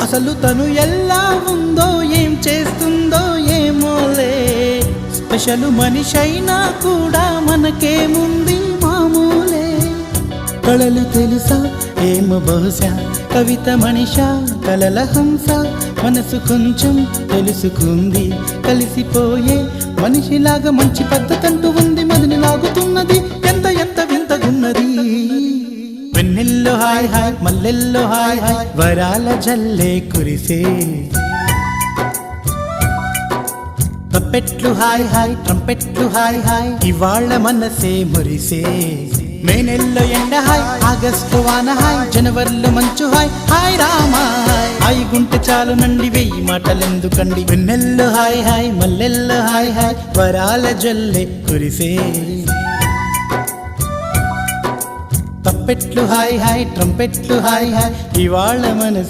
అసలు తను ఎలా ఉందో ఏం చేస్తుందో ఏమోలే, స్పెషల్ మనిషైనా కూడా మనకేముంది మామూలే. కళలు తెలుసా ఏమో బహుశా, కవిత మనిషా కలల హంస, మనసు కొంచెం తెలుసుకుంది కలిసిపోయే మనిషిలాగా, మంచి పద్ధతంటూ ఉంది మదిని లాగుతున్నది, ఎంత ఎంత వింతగున్నది. వెన్నెల్లో హాయ్ హాయ్ మల్లెల్లో హాయ్ హాయ్, వరాల జల్లే కురిసే. తప్పెట్లు హాయ్ హాయ్ ట్రంపెట్లు హాయ్ హాయ్, ఇవాళ్ళ మనసే మురిసే. మే నెలలో ఎండ హాయ్, ఆగస్టు వాన హాయ్, జనవరిలో మంచు హాయ్, హాయ్ రామా హాయ్ గుంటె చాలు నండి వెయ్యి మాటలెందుకండి. వెన్నెల్లో హాయ్ హాయ్ మల్లెల్లో హాయ్ హాయ్, వరాల జల్లే కురిసే. తప్పెట్లు హాయ్ హాయ్ ట్రంపెట్లు హాయ్ హాయ్, ఇవాళ మనసే